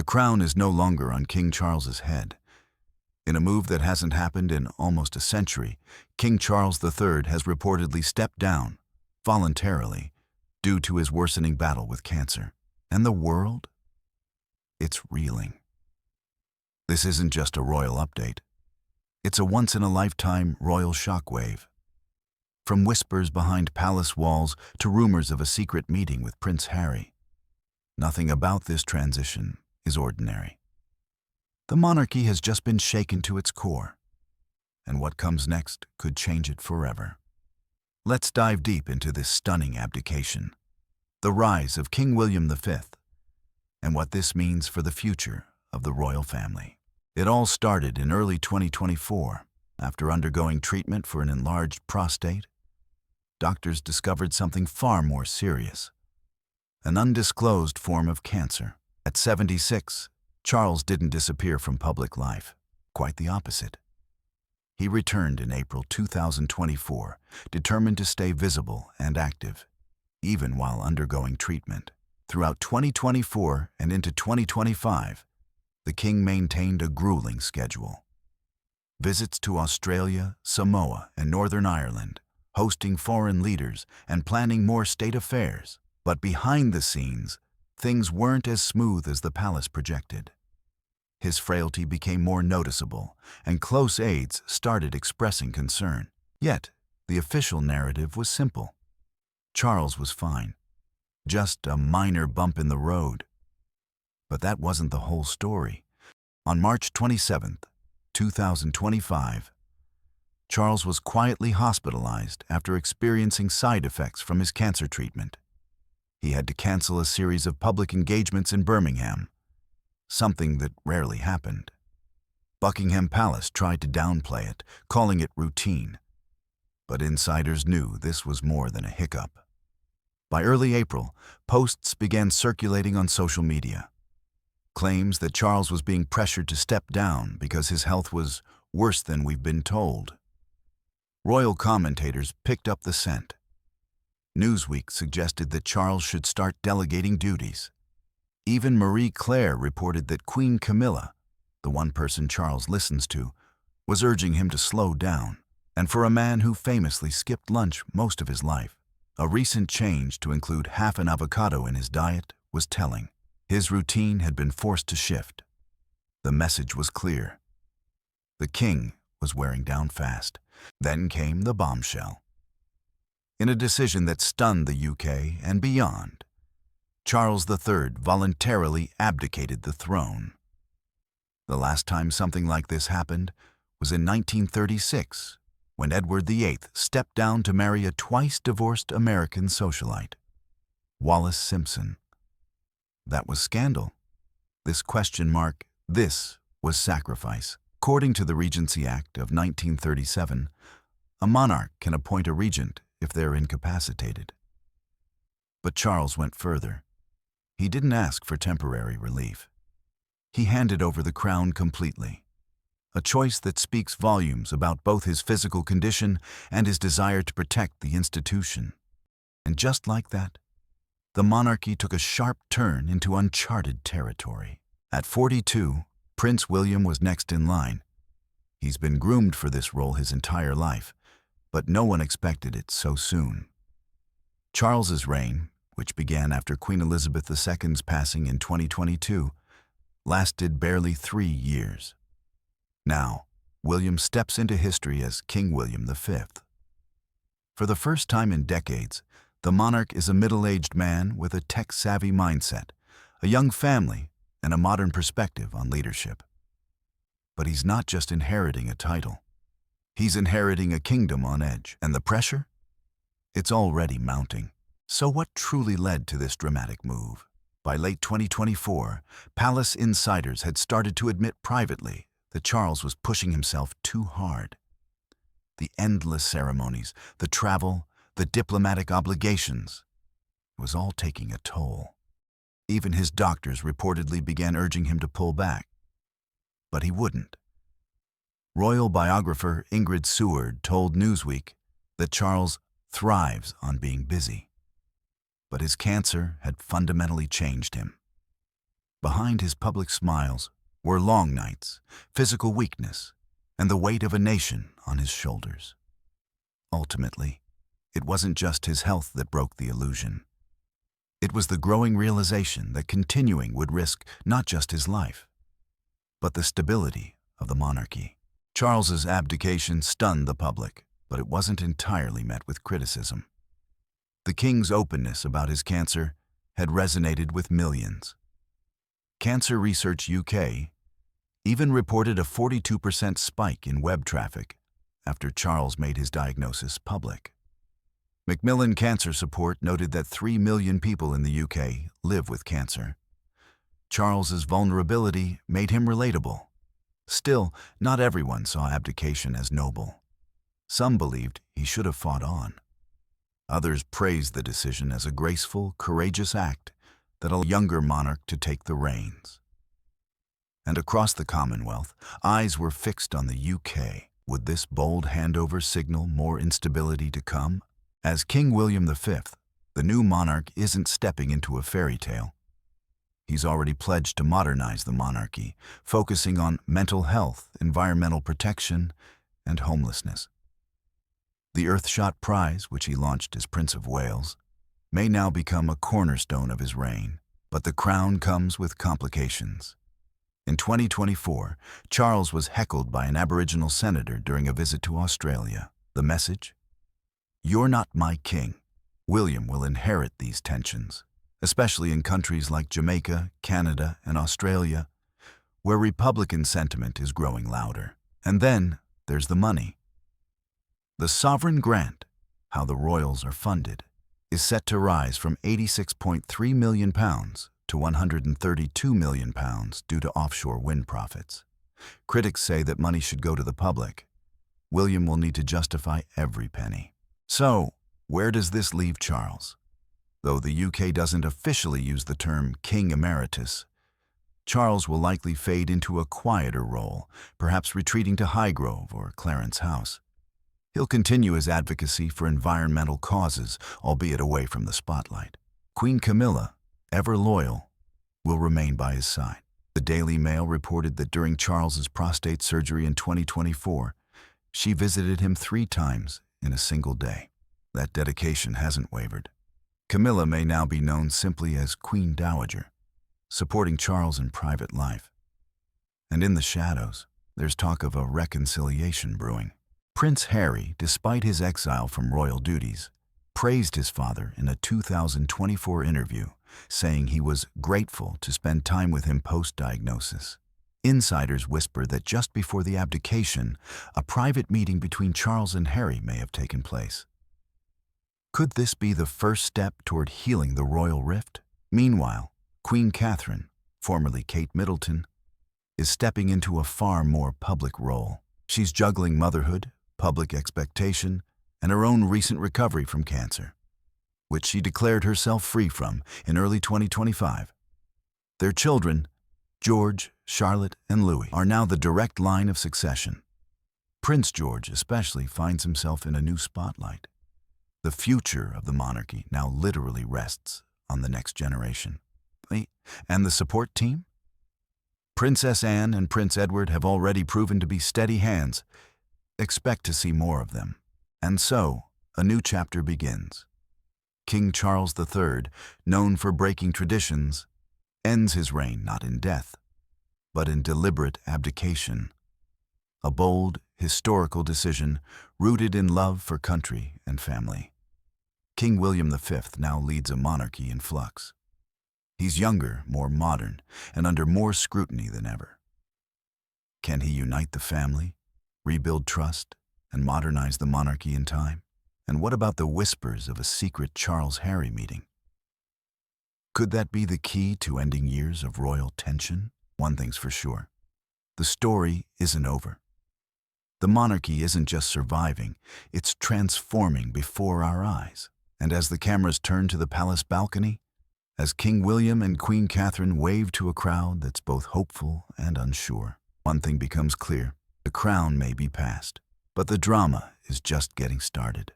crown is no longer on King Charles's head. In a move that hasn't happened in almost a century, King Charles III has reportedly stepped down, voluntarily, due to his worsening battle with cancer. And the world? It's reeling. This isn't just a royal update. It's a once-in-a-lifetime royal shockwave. From whispers behind palace walls to rumors of a secret meeting with Prince Harry, nothing about this transition is ordinary. The monarchy has just been shaken to its core, and what comes next could change it forever. Let's dive deep into this stunning abdication, the rise of King William V, and what this means for the future of the royal family. It all started in early 2024. After undergoing treatment for an enlarged prostate, doctors discovered something far more serious, an undisclosed form of cancer. At 76, Charles didn't disappear from public life. Quite the opposite. He returned in April 2024, determined to stay visible and active, even while undergoing treatment. Throughout 2024 and into 2025, the king maintained a grueling schedule. Visits to Australia, Samoa, and Northern Ireland, hosting foreign leaders and planning more state affairs. But behind the scenes, things weren't as smooth as the palace projected. His frailty became more noticeable, and close aides started expressing concern. Yet, the official narrative was simple. Charles was fine. Just a minor bump in the road. But that wasn't the whole story. On March 27, 2025, Charles was quietly hospitalized after experiencing side effects from his cancer treatment. He had to cancel a series of public engagements in Birmingham, something that rarely happened. Buckingham Palace tried to downplay it, calling it routine. But insiders knew this was more than a hiccup. By early April, posts began circulating on social media. Claims that Charles was being pressured to step down because his health was worse than we've been told. Royal commentators picked up the scent. Newsweek suggested that Charles should start delegating duties. Even Marie Claire reported that Queen Camilla, the one person Charles listens to, was urging him to slow down. And for a man who famously skipped lunch most of his life, a recent change to include half an avocado in his diet was telling. His routine had been forced to shift. The message was clear. The king was wearing down fast. Then came the bombshell. In a decision that stunned the UK and beyond, Charles III voluntarily abdicated the throne. The last time something like this happened was in 1936, when Edward VIII stepped down to marry a twice-divorced American socialite, Wallis Simpson. That was scandal. This question mark, this was sacrifice. According to the Regency Act of 1937, a monarch can appoint a regent if they're incapacitated. But Charles went further. He didn't ask for temporary relief. He handed over the crown completely, a choice that speaks volumes about both his physical condition and his desire to protect the institution. And just like that, the monarchy took a sharp turn into uncharted territory. At 42, Prince William was next in line. He's been groomed for this role his entire life, but no one expected it so soon. Charles's reign, which began after Queen Elizabeth II's passing in 2022, lasted barely 3 years. Now, William steps into history as King William V. For the first time in decades, the monarch is a middle-aged man with a tech-savvy mindset, a young family, and a modern perspective on leadership. But he's not just inheriting a title. He's inheriting a kingdom on edge, and the pressure? It's already mounting. So what truly led to this dramatic move? By late 2024, palace insiders had started to admit privately that Charles was pushing himself too hard. The endless ceremonies, the travel, the diplomatic obligations, it was all taking a toll. Even his doctors reportedly began urging him to pull back. But he wouldn't. Royal biographer Ingrid Seward told Newsweek that Charles thrives on being busy. But his cancer had fundamentally changed him. Behind his public smiles were long nights, physical weakness, and the weight of a nation on his shoulders. Ultimately, it wasn't just his health that broke the illusion. It was the growing realization that continuing would risk not just his life, but the stability of the monarchy. Charles's abdication stunned the public, but it wasn't entirely met with criticism. The king's openness about his cancer had resonated with millions. Cancer Research UK even reported a 42% spike in web traffic after Charles made his diagnosis public. Macmillan Cancer Support noted that 3 million people in the UK live with cancer. Charles's vulnerability made him relatable. Still, not everyone saw abdication as noble. Some believed he should have fought on. Others praised the decision as a graceful, courageous act that allowed a younger monarch to take the reins. And across the Commonwealth, eyes were fixed on the UK. Would this bold handover signal more instability to come? As King William V, the new monarch isn't stepping into a fairy tale. He's already pledged to modernize the monarchy, focusing on mental health, environmental protection, and homelessness. The Earthshot Prize, which he launched as Prince of Wales, may now become a cornerstone of his reign, but the crown comes with complications. In 2024, Charles was heckled by an Aboriginal senator during a visit to Australia. The message? "You're not my king." William will inherit these tensions, especially in countries like Jamaica, Canada, and Australia, where Republican sentiment is growing louder. And then there's the money. The sovereign grant, how the royals are funded, is set to rise from £86.3 million to £132 million due to offshore wind profits. Critics say that money should go to the public. William will need to justify every penny. So, where does this leave Charles? Though the UK doesn't officially use the term King Emeritus, Charles will likely fade into a quieter role, perhaps retreating to Highgrove or Clarence House. He'll continue his advocacy for environmental causes, albeit away from the spotlight. Queen Camilla, ever loyal, will remain by his side. The Daily Mail reported that during Charles's prostate surgery in 2024, she visited him 3 times in a single day. That dedication hasn't wavered. Camilla may now be known simply as Queen Dowager, supporting Charles in private life. And in the shadows, there's talk of a reconciliation brewing. Prince Harry, despite his exile from royal duties, praised his father in a 2024 interview, saying he was grateful to spend time with him post-diagnosis. Insiders whisper that just before the abdication, a private meeting between Charles and Harry may have taken place. Could this be the first step toward healing the royal rift? Meanwhile, Queen Catherine, formerly Kate Middleton, is stepping into a far more public role. She's juggling motherhood, public expectation, and her own recent recovery from cancer, which she declared herself free from in early 2025. Their children, George, Charlotte, and Louis, are now the direct line of succession. Prince George especially finds himself in a new spotlight. The future of the monarchy now literally rests on the next generation. And the support team? Princess Anne and Prince Edward have already proven to be steady hands. Expect to see more of them. And so, a new chapter begins. King Charles III, known for breaking traditions, ends his reign not in death, but in deliberate abdication. A bold, historical decision rooted in love for country and family. King William V now leads a monarchy in flux. He's younger, more modern, and under more scrutiny than ever. Can he unite the family, rebuild trust, and modernize the monarchy in time? And what about the whispers of a secret Charles-Harry meeting? Could that be the key to ending years of royal tension? One thing's for sure. The story isn't over. The monarchy isn't just surviving, it's transforming before our eyes. And as the cameras turn to the palace balcony, as King William and Queen Catherine wave to a crowd that's both hopeful and unsure, one thing becomes clear. The crown may be passed, but the drama is just getting started.